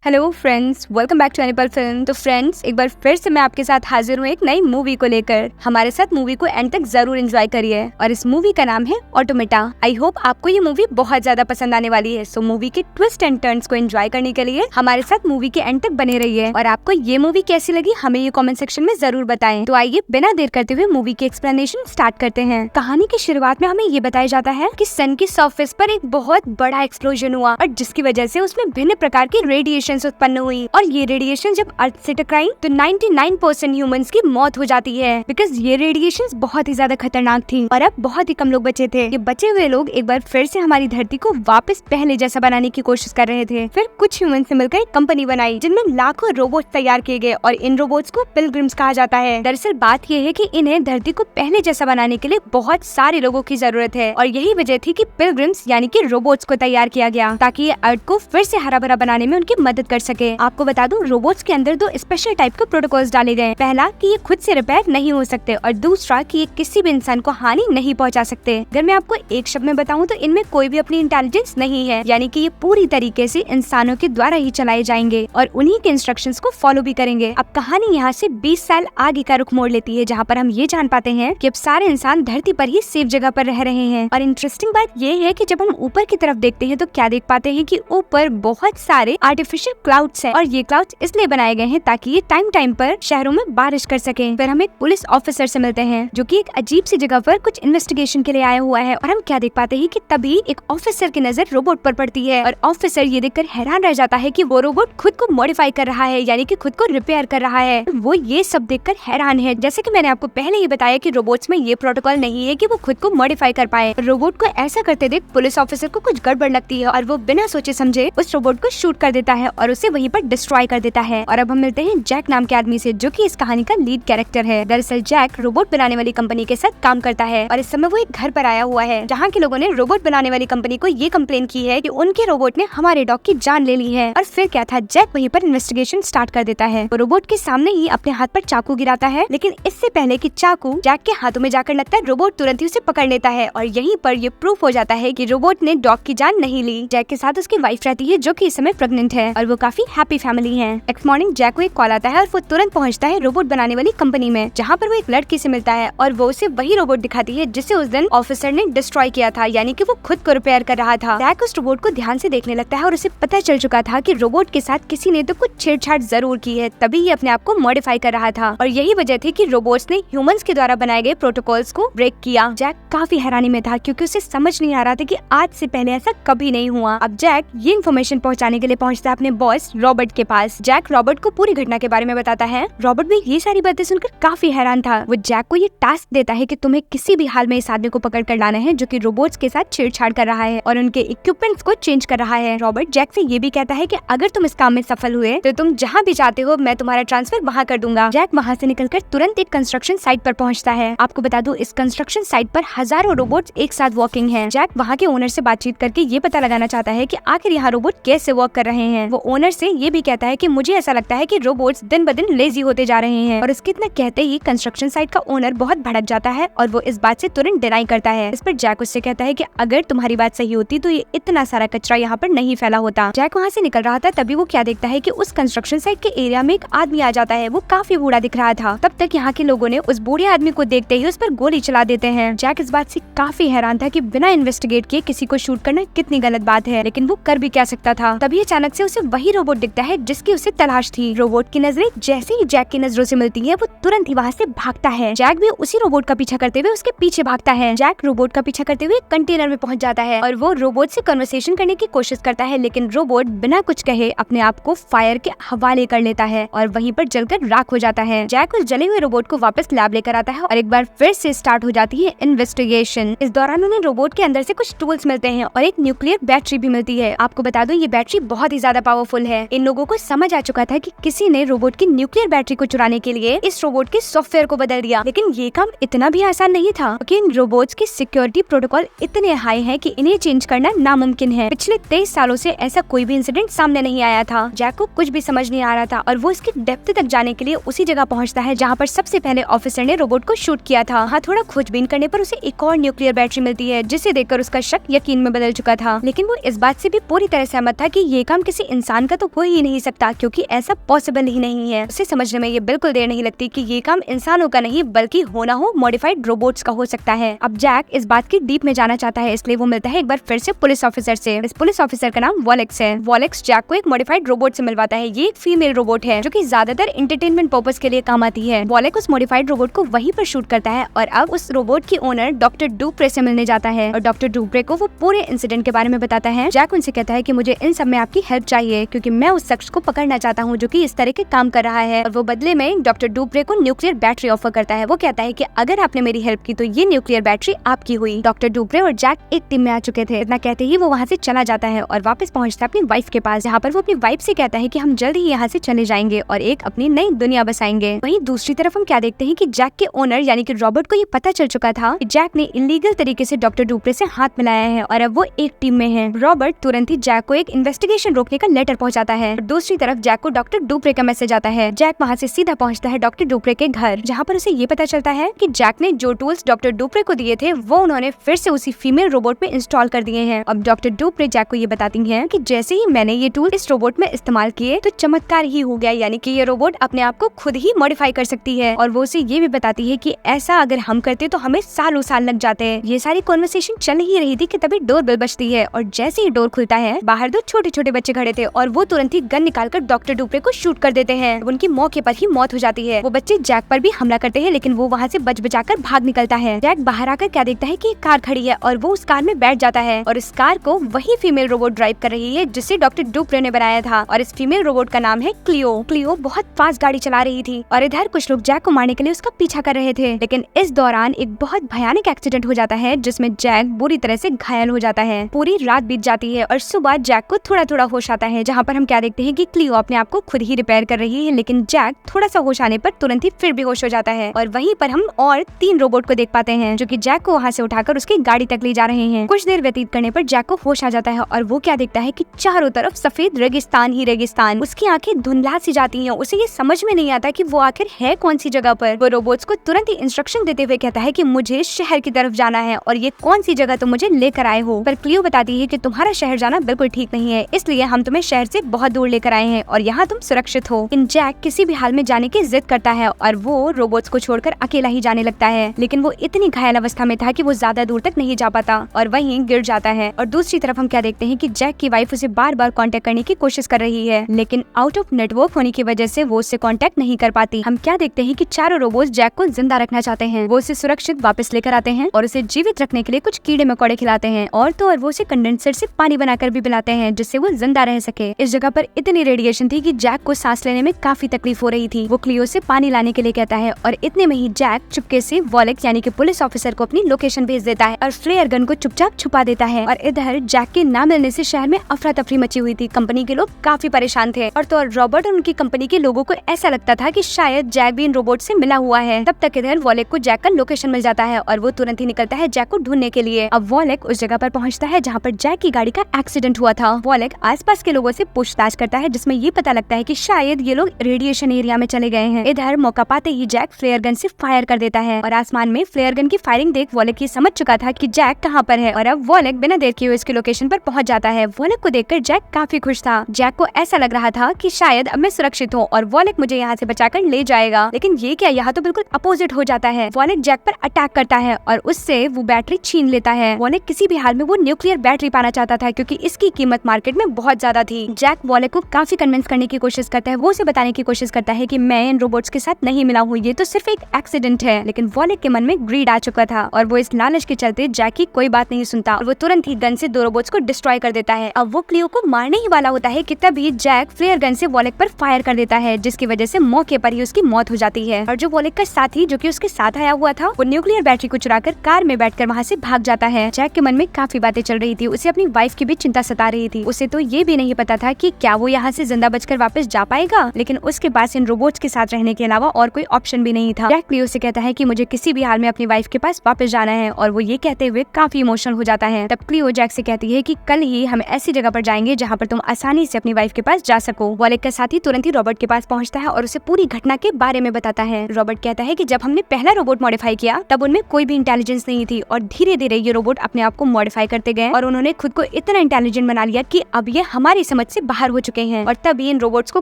Hello friends, welcome back to animal film. तो friends, एक बार फिर से मैं आपके साथ हाजिर हूँ एक नई मूवी को लेकर। हमारे साथ मूवी को एंड तक जरूर एंजॉय करिए। और इस मूवी का नाम है ऑटोमेटा। आई होप आपको ये मूवी बहुत ज्यादा पसंद आने वाली है। सो मूवी के ट्विस्ट एंड टर्न्स को एंजॉय करने के लिए हमारे साथ मूवी के एंड तक बने रहिए। और आपको ये मूवी कैसी लगी हमें ये कॉमेंट सेक्शन में जरूर बताएं। तो आइए बिना देर करते हुए मूवी की एक्सप्लेनेशन स्टार्ट करते हैं। कहानी की शुरुआत में हमें ये बताया जाता है कि सन की सरफेस पर एक बहुत बड़ा एक्सप्लोजन हुआ और जिसकी वजह से उसमें भिन्न प्रकार की रेडिएशन उत्पन्न हुई। और ये रेडिएशन जब अर्थ से टकराई तो 99% ह्यूमंस की मौत हो जाती है, बिकॉज ये रेडिएशन बहुत ही ज्यादा खतरनाक थी। और अब बहुत ही कम लोग बचे थे। ये बचे हुए लोग एक बार फिर से हमारी धरती को वापस पहले जैसा बनाने की कोशिश कर रहे थे। फिर कुछ ह्यूमन से मिलकर एक कंपनी बनाई जिनमें लाखों रोबोट तैयार किए गए और इन रोबोट्स को पिलग्रिम्स कहा जाता है। दरअसल बात यह है कि इन्हें धरती को पहले जैसा बनाने के लिए बहुत सारे लोगों की जरूरत है। और यही वजह थी कि पिलग्रिम्स यानी कि रोबोट्स को तैयार किया गया ताकि ये अर्थ को फिर से हरा भरा बनाने में उनकी मदद कर सके। आपको बता दूं, रोबोट्स के अंदर दो स्पेशल टाइप के प्रोटोकॉल्स डाले गए। पहला कि ये खुद से रिपेयर नहीं हो सकते और दूसरा कि ये किसी भी इंसान को हानि नहीं पहुंचा सकते। अगर मैं आपको एक शब्द में बताऊं तो इनमें कोई भी अपनी इंटेलिजेंस नहीं है, यानी कि ये पूरी तरीके से इंसानों के द्वारा ही चलाए जाएंगे और उन्हीं के इंस्ट्रक्शंस को फॉलो भी करेंगे। अब कहानी यहाँ से 20 साल आगे का रुख मोड़ लेती है, जहाँ पर हम ये जान पाते हैं कि अब सारे इंसान धरती पर ही सेफ जगह पर रह रहे हैं। और इंटरेस्टिंग बात ये है कि जब हम ऊपर की तरफ देखते हैं तो क्या देख पाते हैं कि ऊपर बहुत सारे आर्टिफिशियल क्लाउड्स हैं। और ये क्लाउड्स इसलिए बनाए गए हैं ताकि ये टाइम पर शहरों में बारिश कर सके। फिर हम एक पुलिस ऑफिसर से मिलते हैं जो कि एक अजीब सी जगह पर कुछ इन्वेस्टिगेशन के लिए आया हुआ है। और हम क्या देख पाते हैं कि तभी एक ऑफिसर की नजर रोबोट पर पड़ती है और ऑफिसर ये देखकर हैरान रह जाता है कि वो रोबोट खुद को मॉडिफाई कर रहा है, यानी कि खुद को रिपेयर कर रहा है। वो ये सब देखकर हैरान है। जैसे कि मैंने आपको पहले ही बताया कि रोबोट्स में ये प्रोटोकॉल नहीं है कि वो खुद को मॉडिफाई कर पाए। रोबोट को ऐसा करते देख पुलिस ऑफिसर को कुछ गड़बड़ लगती है और वो बिना सोचे समझे उस रोबोट को शूट कर देता है और उसे वहीं पर डिस्ट्रॉय कर देता है। और अब हम मिलते हैं जैक नाम के आदमी से, जो कि इस कहानी का लीड कैरेक्टर है। दरअसल जैक रोबोट बनाने वाली कंपनी के साथ काम करता है और इस समय वो एक घर पर आया हुआ है जहाँ के लोगों ने रोबोट बनाने वाली कंपनी को ये कंप्लेन की है कि उनके रोबोट ने हमारे डॉग की जान ले ली है। और फिर क्या था, जैक वहीं पर इन्वेस्टिगेशन स्टार्ट कर देता है। वो रोबोट के सामने ही अपने हाथ पर चाकू गिराता है, लेकिन इससे पहले कि चाकू जैक के हाथों में जाकर लगता है, रोबोट तुरंत ही उसे पकड़ लेता है। और यहीं पर ये प्रूफ हो जाता है कि रोबोट ने डॉग की जान नहीं ली। जैक के साथ उसकी वाइफ रहती है जो कि इस समय प्रेग्नेंट है और वो काफी हैप्पी फैमिली है। नेक्स्ट मॉर्निंग जैक को एक कॉल आता है और वो तुरंत पहुंचता है रोबोट बनाने वाली कंपनी में, जहाँ पर वो एक लड़की से मिलता है और वो उसे वही रोबोट दिखाती है जिसे उस दिन ऑफिसर ने डिस्ट्रॉय किया था, यानी कि वो खुद को रिपेयर कर रहा था। जैक उस रोबोट को ध्यान से देखने लगता है और उसे पता चल चुका था कि रोबोट के साथ किसी ने तो कुछ छेड़छाड़ जरूर की है, तभी ये अपने आप को मॉडिफाई कर रहा था। और यही वजह थी कि रोबोट्स ने ह्यूमंस के द्वारा बनाए गए प्रोटोकॉल्स को ब्रेक किया। जैक काफी हैरानी में था क्योंकि उसे समझ नहीं आ रहा था कि आज से पहले ऐसा कभी नहीं हुआ। अब जैक ये इन्फॉर्मेशन पहुँचाने के लिए पहुँचता है अपने बॉस रॉबर्ट के पास। जैक रॉबर्ट को पूरी घटना के बारे में बताता है। रॉबर्ट भी ये सारी बातें सुनकर काफी हैरान था। वो जैक को ये टास्क देता है कि तुम्हें किसी भी हाल में इस आदमी को पकड़ कर लाना है जो कि रोबोट्स के साथ छेड़छाड़ कर रहा है और उनके इक्विपमेंट्स को चेंज कर रहा है। रॉबर्ट जैक से ये भी कहता है कि अगर तुम इस काम में सफल हुए तो तुम जहाँ भी चाहते हो मैं तुम्हारा ट्रांसफर वहाँ कर दूंगा। जैक वहाँ से निकलकर तुरंत एक कंस्ट्रक्शन साइट पर पहुँचता है। आपको बता दूं, इस कंस्ट्रक्शन साइट पर हजारों रोबोट्स एक साथ वॉकिंग है। जैक वहाँ के ओनर से बातचीत करके ये पता लगाना चाहता है कि आखिर यहाँ रोबोट कैसे वर्क कर रहे हैं। वो ओनर से ये भी कहता है कि मुझे ऐसा लगता है कि रोबोट्स दिन ब दिन लेजी होते जा रहे हैं। और इसके इतना कहते ही कंस्ट्रक्शन साइट का ओनर बहुत भड़क जाता है और वो इस बात से तुरंत डिनाई करता है। इस पर जैक उससे कहता है कि अगर तुम्हारी बात सही होती तो ये इतना सारा कचरा यहाँ पर नहीं फैला होता। जैक वहाँ से निकल रहा था तभी वो क्या देखता है कि उस कंस्ट्रक्शन साइट के एरिया में एक आदमी आ जाता है। वो काफी बूढ़ा दिख रहा था। तब तक यहाँ के लोगों ने उस बूढ़े आदमी को देखते ही उस पर गोली चला देते हैं। जैक इस बात से काफी हैरान था कि बिना इन्वेस्टिगेट किए किसी को शूट करना कितनी गलत बात है, लेकिन वो कर भी क्या सकता था। तभी अचानक से उसे वही रोबोट दिखता है जिसकी उसे तलाश थी। रोबोट की नजरें जैसे ही जैक की नजरों से मिलती है वो तुरंत ही वहाँ से भागता है। जैक भी उसी रोबोट का पीछा करते हुए उसके पीछे भागता है। जैक रोबोट का पीछा करते हुए कंटेनर में पहुंच जाता है और वो रोबोट से कन्वर्सेशन करने की कोशिश करता है, लेकिन रोबोट बिना कुछ कहे अपने आप को फायर के हवाले कर लेता है और वहीं पर जलकर राख हो जाता है। जैक उस जले हुए रोबोट को वापस लैब लेकर आता है और एक बार फिर से स्टार्ट हो जाती है इन्वेस्टिगेशन। इस दौरान उन्हें रोबोट के अंदर से कुछ टूल्स मिलते हैं और एक न्यूक्लियर बैटरी भी मिलती है। आपको बता दो, ये बैटरी बहुत ही ज्यादा पावरफुल है। इन लोगों को समझ आ चुका था कि किसी ने रोबोट की न्यूक्लियर बैटरी को चुराने के लिए इस रोबोट के सॉफ्टवेयर को बदल दिया, लेकिन ये काम इतना भी आसान नहीं था क्योंकि इन रोबोट्स के सिक्योरिटी प्रोटोकॉल इतने हाई हैं कि इन्हें चेंज करना नामुमकिन है। पिछले 23 सालों से ऐसा कोई भी इंसिडेंट सामने नहीं आया था। जैक को कुछ भी समझ नहीं आ रहा था और वो इसकी डेप्थ तक जाने के लिए उसी जगह पहुंचता है जहां पर सबसे पहले ऑफिसर ने रोबोट को शूट किया था। हाँ, थोड़ा खोजबीन करने पर उसे एक और न्यूक्लियर बैटरी मिलती है जिसे देखकर उसका शक यकीन में बदल चुका था, लेकिन वो इस बात से भी पूरी तरह सहमत था कि ये काम किसी इंसान का तो हो ही नहीं सकता, क्योंकि ऐसा पॉसिबल ही नहीं है। उसे समझने में ये बिल्कुल देर नहीं लगती कि ये काम इंसानों का नहीं बल्कि होना हो मॉडिफाइड रोबोट्स का हो सकता है। अब जैक इस बात की डीप में जाना चाहता है, इसलिए वो मिलता है एक बार फिर से पुलिस ऑफिसर से। इस पुलिस ऑफिसर का नाम वॉलेक्स है। वॉलेक्स जैक को एक मॉडिफाइड रोबोट से मिलवाता है। ये एक फीमेल रोबोट है जो कि ज्यादातर एंटरटेनमेंट पर्पस के लिए काम आती है। वॉलेक्स उस मॉडिफाइड रोबोट को वहीं पर शूट करता है और अब उस रोबोट की ओनर डॉक्टर डुप्रे से मिलने जाता है और डॉक्टर डुप्रे को वो पूरे इंसिडेंट के बारे में बताता है। जैक उनसे कहता है कि मुझे इन सब में आपकी हेल्प चाहिए, क्योंकि मैं उस शख्स को पकड़ना चाहता हूँ जो कि इस तरह के काम कर रहा है। और वो बदले में डॉक्टर डुप्रे को न्यूक्लियर बैटरी ऑफर करता है। वो कहता है कि अगर आपने मेरी हेल्प की तो ये न्यूक्लियर बैटरी आपकी हुई। डॉक्टर डुप्रे और जैक एक टीम में आ चुके थे। इतना कहते ही वो वहाँ से चला जाता है और वापस पहुँचता है अपनी वाइफ के पास, जहाँ पर वो अपनी वाइफ से कहता है कि हम जल्द ही यहाँ से चले जाएंगे और एक अपनी नई दुनिया बसाएंगे। वहीं दूसरी तरफ हम क्या देखते हैं कि जैक के ओनर यानी कि रॉबर्ट को ये पता चल चुका था कि जैक ने इलीगल तरीके से डॉक्टर डुप्रे से हाथ मिलाया है और अब वो एक टीम में है। रॉबर्ट तुरंत ही जैक को एक इन्वेस्टिगेशन रोकने का लेटर पहुंचाता है। दूसरी तरफ जैक को डॉक्टर डुप्रे का मैसेज आता है। जैक वहाँ से सीधा पहुँचता है डॉक्टर डुप्रे के घर, जहाँ पर उसे ये पता चलता है कि जैक ने जो टूल्स डॉक्टर डुप्रे को दिए थे वो उन्होंने फिर से उसी फीमेल रोबोट में इंस्टॉल कर दिए हैं। अब डॉक्टर डुप्रे जैक को ये बताती है कि जैसे ही मैंने ये टूल इस रोबोट में इस्तेमाल किए तो चमत्कार ही हो गया, यानी कि ये रोबोट अपने आप को खुद ही मॉडिफाई कर सकती है। और वो उसे ये भी बताती है कि ऐसा अगर हम करते तो हमें सालों साल लग जाते हैं। ये सारी कॉन्वर्सेशन चल ही रही थी कि तभी डोर बेल बजती है और जैसे ही डोर खुलता है बाहर दो छोटे छोटे बच्चे खड़े थे और वो तुरंत ही गन निकालकर डॉक्टर डुप्रे को शूट कर देते हैं। उनकी मौके पर ही मौत हो जाती है। वो बच्चे जैक पर भी हमला करते हैं, लेकिन वो वहाँ से बच बचाकर भाग निकलता है। जैक बाहर आकर क्या देखता है कि एक कार खड़ी है और वो उस कार में बैठ जाता है और इस कार को वही फीमेल रोबोट ड्राइव कर रही है जिसे डॉक्टर डुप्रे ने बनाया था और इस फीमेल रोबोट का नाम है क्लियो। क्लियो बहुत फास्ट गाड़ी चला रही थी और इधर कुछ लोग जैक को मारने के लिए उसका पीछा कर रहे थे, लेकिन इस दौरान एक बहुत भयानक एक्सीडेंट हो जाता है जिसमें जैक बुरी तरह से घायल हो जाता है। पूरी रात बीत जाती है और सुबह जैक को थोड़ा थोड़ा होश आता है, जहाँ पर हम क्या देखते हैं कि क्लियो अपने आप को खुद ही रिपेयर कर रही है, लेकिन जैक थोड़ा सा होश आने पर तुरंत ही फिर भी होश हो जाता है। और वहीं पर हम और 3 रोबोट को देख पाते हैं जो कि जैक को वहाँ से उठाकर उसकी गाड़ी तक ले जा रहे हैं। कुछ देर व्यतीत करने पर जैक को होश आ जाता है और वो क्या देखता है कि चारों तरफ सफेद रेगिस्तान ही रेगिस्तान। उसकी आंखें धुंधला सी जाती हैं। उसे ये समझ में नहीं आता कि वो आखिर है कौन सी जगह पर। वो रोबोट्स को तुरंत ही इंस्ट्रक्शन देते हुए कहता है कि मुझे शहर की तरफ जाना है और ये कौन सी जगह तुम मुझे लेकर आए हो। पर क्लियो बताती है कि तुम्हारा शहर जाना बिल्कुल ठीक नहीं है, इसलिए हम तुम्हें शहर से बहुत दूर लेकर आए हैं और यहाँ तुम सुरक्षित हो। इन जैक किसी भी हाल में जाने की जिद करता है और वो रोबोट्स को छोड़कर अकेला ही जाने लगता है, लेकिन वो इतनी घायल अवस्था में था कि वो ज्यादा दूर तक नहीं जा पाता और वहीं गिर जाता है। और दूसरी तरफ हम क्या देखते हैं कि जैक की वाइफ उसे बार बार कांटेक्ट करने की कोशिश कर रही है, लेकिन आउट ऑफ नेटवर्क होने की वजह से वो उससे कांटेक्ट नहीं कर पाती। हम क्या देखते हैं कि चारों रोबोट्स जैक को जिंदा रखना चाहते हैं। वो उसे सुरक्षित वापस लेकर आते हैं और उसे जीवित रखने के लिए कुछ कीड़े मकोड़े खिलाते हैं और तो और वो उसे कंडेंसर से पानी बनाकर भी पिलाते हैं जिससे वो जिंदा रह सके। इस जगह पर इतनी रेडिएशन थी कि जैक को सांस लेने में काफी तकलीफ हो रही थी। वो क्लियो से पानी लाने के लिए कहता है और इतने में ही जैक चुपके से वॉलेक्स यानी कि पुलिस ऑफिसर को अपनी लोकेशन भेज देता है और फ्लेयर गन को चुपचाप छुपा देता है। और इधर जैक के ना मिलने से शहर में अफरा तफरी मची हुई थी। कंपनी के लोग काफी परेशान थे और तो और रॉबर्ट और उनकी कंपनी के लोगों को ऐसा लगता था कि शायद जैक भी इन रोबोट से मिला हुआ है। तब तक इधर वॉलेक को जैक का लोकेशन मिल जाता है और वो तुरंत ही निकलता है जैक को ढूंढने के लिए। अब वॉलेक उस जगह पर पहुंचता है जहाँ पर जैक की गाड़ी का एक्सीडेंट हुआ था। वॉलेक आसपास के लोगों से पूछताछ करता है जिसमें ये पता लगता है कि शायद ये लोग रेडिएशन एरिया में चले गए हैं। इधर मौका पाते ही जैक फ्लेयर गन से फायर कर देता है और आसमान में फ्लेयर गन की फायरिंग देख वॉलेक ये समझ चुका था कि जैक कहाँ पर है और अब वॉलेक बिना देर किए उसकी लोकेशन पर पहुंच जाता है। वॉलेक को देखकर जैक काफी खुश था। जैक को ऐसा लग रहा था कि शायद अब मैं सुरक्षित हूँ और वॉलेक मुझे यहाँ से बचाकर ले जाएगा, लेकिन ये क्या, यहाँ तो बिल्कुल अपोजिट हो जाता है। वॉलेक जैक पर अटैक करता है और उससे वो बैटरी छीन लेता है। वॉलेक किसी भी हाल में वो न्यूक्लियर बैटरी पाना चाहता था क्योंकि इसकी कीमत मार्केट में बहुत ज्यादा थी। जैक वॉलेक को काफी कन्विंस करने की कोशिश करता है। वो उसे बताने की कोशिश करता है कि मैं इन रोबोट्स के साथ नहीं मिला हूँ, ये तो सिर्फ एक एक्सीडेंट है। लेकिन वॉलेक के मन में ग्रीड आ चुका था और वो इस लालच के चलते जैक की कोई बात नहीं सुनता और वो तुरंत ही गन से 2 रोबोट्स को डिस्ट्रॉय कर देता है। अब वो क्लियो को मारने ही वाला होता है कि तभी जैक फ्लेयर गन से वॉलेक पर फायर कर देता है, जिसकी वजह से मौके पर ही उसकी मौत हो जाती है। और जो वॉलेक का साथी जो कि उसके साथ आया हुआ था वो न्यूक्लियर बैटरी को चुराकर कार में बैठकर वहाँ से भाग जाता है। जैक के मन में काफी बातें चल रही थी। उसे अपनी वाइफ की भी चिंता सता रही थी। उसे तो ये भी नहीं पता था कि क्या वो यहाँ से जिंदा बचकर वापस जा पाएगा, लेकिन उसके पास इन रोबोट्स के साथ रहने के अलावा और कोई ऑप्शन भी नहीं था। जैक क्लियो से कहता है कि मुझे किसी भी हाल में अपनी वाइफ के पास वापस जाना है और वो ये कहते हुए काफी इमोशनल हो जाता है। तब क्लियो जैक से कहती है कि कल ही हम ऐसी जगह पर जाएंगे जहाँ पर तुम आसानी से अपनी वाइफ के पास जा सको। वॉलेक का साथी तुरंत ही रॉबर्ट के पास पहुँचता है और उसे पूरी घटना के बारे में बताता है। रॉबर्ट कहता है कि जब हमने पहला रोबोट मॉडिफाई किया तब उनमें कोई भी इंटेलिजेंस नहीं थी और धीरे धीरे ये रोबोट अपने आप को मॉडिफाई करते गए और उन्होंने खुद को इतना इंटेलिजेंट बना लिया कि अब ये हमारी समझ समझ से बाहर हो चुके हैं और तभी इन रोबोट्स को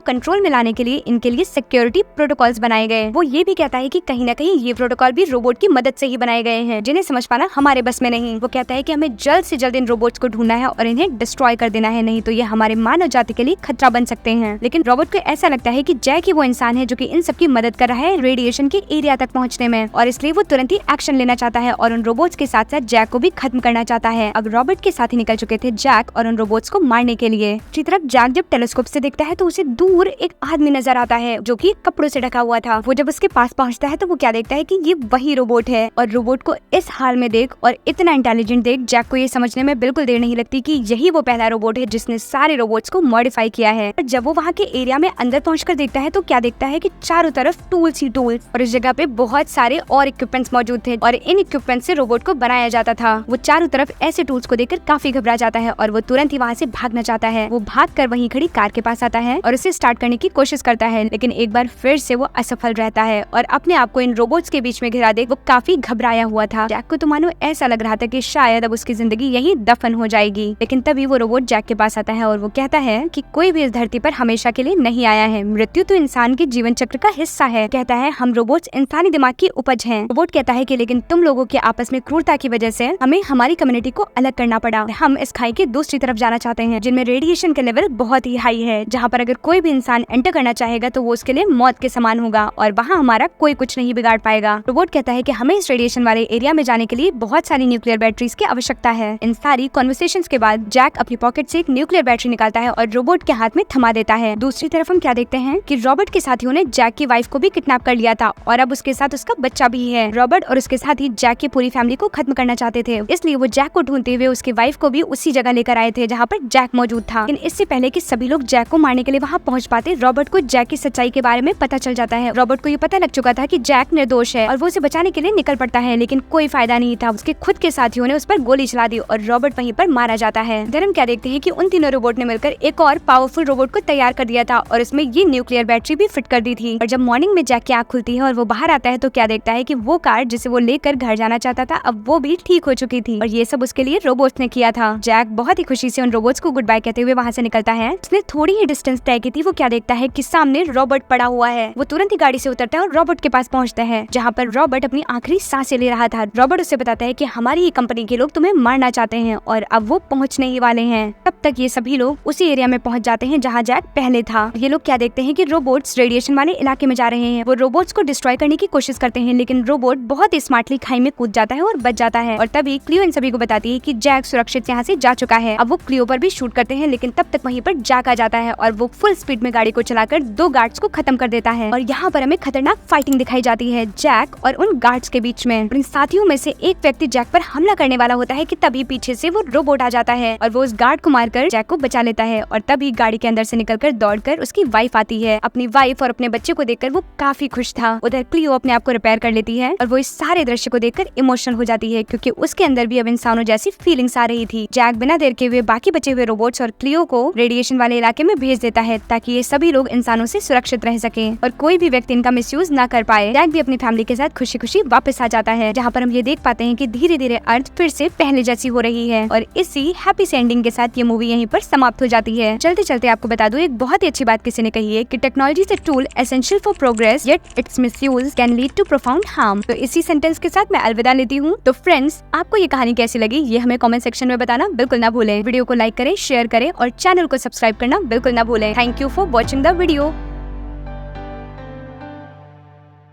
कंट्रोल में लाने के लिए इनके लिए सिक्योरिटी प्रोटोकॉल्स बनाए गए। वो ये भी कहता है कि कहीं ना कहीं ये प्रोटोकॉल भी रोबोट की मदद से ही बनाए गए हैं, जिन्हें समझ पाना हमारे बस में नहीं। वो कहता है कि हमें जल्द से जल्द इन रोबोट्स को ढूंढना है और इन्हें डिस्ट्रॉय कर देना है, नहीं तो ये हमारे मानव जाति के लिए खतरा बन सकते हैं। लेकिन रोबोट को ऐसा लगता है कि जैक ही वो इंसान है जो कि इन सबकी मदद कर रहा है रेडिएशन के एरिया तक पहुंचने में, और इसलिए वो तुरंत ही एक्शन लेना चाहता है और उन रोबोट्स के साथ साथ जैक को भी खत्म करना चाहता है। अब रॉबर्ट के साथ ही निकल चुके थे जैक और उन रोबोट्स को मारने के लिए। दूसरी तरफ जैक जब टेलीस्कोप से देखता है तो उसे दूर एक आदमी नजर आता है जो कि कपड़ों से ढका हुआ था। वो जब उसके पास पहुंचता है तो वो क्या देखता है कि ये वही रोबोट है, और रोबोट को इस हाल में देख और इतना इंटेलिजेंट देख जैक को ये समझने में बिल्कुल देर नहीं लगती कि यही वो पहला रोबोट है जिसने सारे रोबोट्स को मॉडिफाई किया है। और जब वो वहाँ के एरिया में अंदर पहुंचकर देखता है तो क्या देखता है कि चारों तरफ टूल्स ही टूल्स, और इस जगह पे बहुत सारे और इक्विपमेंट्स मौजूद थे और इन इक्विपमेंट से रोबोट को बनाया जाता था। वो चारों तरफ ऐसे टूल्स को देखकर काफी घबरा जाता है और वो तुरंत ही वहाँ से भागना चाहता है। वो भागकर वहीं खड़ी कार के पास आता है और उसे स्टार्ट करने की कोशिश करता है, लेकिन एक बार फिर से वो असफल रहता है और अपने आप को इन रोबोट्स के बीच में घिरा देख वो काफी घबराया हुआ था। जैक को तो मानो ऐसा लग रहा था कि शायद अब उसकी जिंदगी यहीं दफन हो जाएगी। लेकिन तभी वो रोबोट जैक के पास आता है और वो कहता है कि कोई भी इस धरती पर हमेशा के लिए नहीं आया है, मृत्यु तो इंसान के जीवन चक्र का हिस्सा है। कहता है हम रोबोट्स इंसानी दिमाग की उपज हैं। रोबोट कहता है कि लेकिन तुम लोगों के आपस में क्रूरता की वजह से हमें हमारी कम्युनिटी को अलग करना पड़ा। हम इस खाई के दूसरी तरफ जाना चाहते हैं जिनमें रेडिएशन का लेवल बहुत ही हाई है, जहाँ पर अगर कोई भी इंसान एंटर करना चाहेगा तो वो उसके लिए मौत के समान होगा और वहाँ हमारा कोई कुछ नहीं बिगाड़ पाएगा। रोबोट कहता है कि हमें इस रेडिएशन वाले एरिया में जाने के लिए बहुत सारी न्यूक्लियर बैटरीज की आवश्यकता है। इन सारी कॉन्वर्सेशंस के बाद जैक अपनी पॉकेट से एक न्यूक्लियर बैटरी निकालता है और रोबोट के हाथ में थमा देता है। दूसरी तरफ हम क्या देखते हैं कि रॉबर्ट के साथियों ने जैक की वाइफ को भी किडनैप कर लिया था और अब उसके साथ उसका बच्चा भी है। रॉबर्ट और उसके साथ ही जैक की पूरी फैमिली को खत्म करना चाहते थे, इसलिए वो जैक को ढूंढते हुए उसकी वाइफ को भी उसी जगह लेकर आए थे जहाँ पर जैक मौजूद था। लेकिन इससे पहले कि सभी लोग जैक को मारने के लिए वहाँ पहुँच पाते, रॉबर्ट को जैक की सच्चाई के बारे में पता चल जाता है। रॉबर्ट को ये पता लग चुका था कि जैक निर्दोष है और वो उसे बचाने के लिए निकल पड़ता है, लेकिन कोई फायदा नहीं था। उसके खुद के साथियों ने उस पर गोली चला दी और रॉबर्ट वहीं पर मारा जाता है। फिर हम क्या देखते हैं कि उन तीनों रोबोट ने मिलकर एक और पावरफुल रोबोट को तैयार कर दिया था और इसमें ये न्यूक्लियर बैटरी भी फिट कर दी थी। और जब मॉर्निंग में जैक की आँख खुलती है और वो बाहर आता है तो क्या देखता है कि वो कार जिसे वो लेकर घर जाना चाहता था अब वो भी ठीक हो चुकी थी और ये सब उसके लिए रोबोट्स ने किया था। जैक बहुत ही खुशी से उन रोबोट्स को गुड बाय कहते हुए वहाँ से निकलता है। उसने थोड़ी ही डिस्टेंस तय की थी। वो क्या देखता है कि सामने रॉबर्ट पड़ा हुआ है। वो तुरंत ही गाड़ी से उतरता है और रॉबर्ट के पास पहुँचता है जहाँ पर रॉबर्ट अपनी आखिरी सांसें ले रहा था। रॉबर्ट उसे बताता है कि हमारी ही कंपनी के लोग तुम्हें मारना चाहते हैं और अब वो पहुँचने ही वाले हैं। तब तक ये सभी लोग उसी एरिया में पहुँच जाते हैं जहाँ जैक पहले था। ये लोग क्या देखते हैं कि रोबोट्स रेडिएशन वाले इलाके में जा रहे हैं। वो रोबोट्स को डिस्ट्रॉय करने की कोशिश करते हैं, लेकिन रोबोट बहुत ही स्मार्टली खाई में कूद जाता है और बच जाता है। और तभी क्लियो इन सभी को बताती है कि जैक सुरक्षित यहाँ से जा चुका है। अब वो क्लियो पर भी शूट करते हैं, लेकिन तब तक वहीं पर जैक आ जाता है और वो फुल स्पीड में गाड़ी को चलाकर 2 गार्ड्स को खत्म कर देता है। और यहाँ पर हमें खतरनाक फाइटिंग दिखाई जाती है जैक और उन गार्ड्स के बीच में। इन साथियों में से एक व्यक्ति जैक पर हमला करने वाला होता है कि तभी पीछे से वो रोबोट आ जाता है और वो उस गार्ड को मारकर जैक को बचा लेता है। और तभी गाड़ी के अंदर से निकलकर दौड़कर उसकी वाइफ आती है। अपनी वाइफ और अपने बच्चे को देखकर वो काफी खुश था। उधर क्लियो अपने आप को रिपेयर कर लेती है और वो इस सारे दृश्य को देखकर इमोशनल हो जाती है क्योंकि उसके अंदर भी अब इंसानों जैसी फीलिंग्स आ रही थी। जैक बिना देर के हुए बाकी बचे हुए रोबोट्स और क्लियो को रेडिएशन वाले इलाके में भेज देता है ताकि ये सभी लोग इंसानों से सुरक्षित रह सके और कोई भी व्यक्ति इनका मिसयूज ना कर पाए। जैक भी अपनी फैमिली के साथ खुशी खुशी वापस आ जाता है, जहाँ पर हम ये देख पाते हैं कि धीरे धीरे अर्थ फिर से पहले जैसी हो रही है। और इसी हैप्पी से एंडिंग के साथ ये मूवी यहीं पर समाप्त हो जाती है। चलते चलते आपको बता दूं, एक बहुत ही अच्छी बात किसी ने कही है कि technology is a tool essential for progress yet its misuse can lead to profound harm. तो इसी सेंटेंस के साथ मैं अलविदा लेती हूँ। तो फ्रेंड्स, आपको ये कहानी कैसी लगी ये हमें कमेंट सेक्शन में बताना बिल्कुल ना भूलें। वीडियो को लाइक करें, शेयर करें और चैनल को सब्सक्राइब करना बिल्कुल ना भूलें। Thank you for watching the video.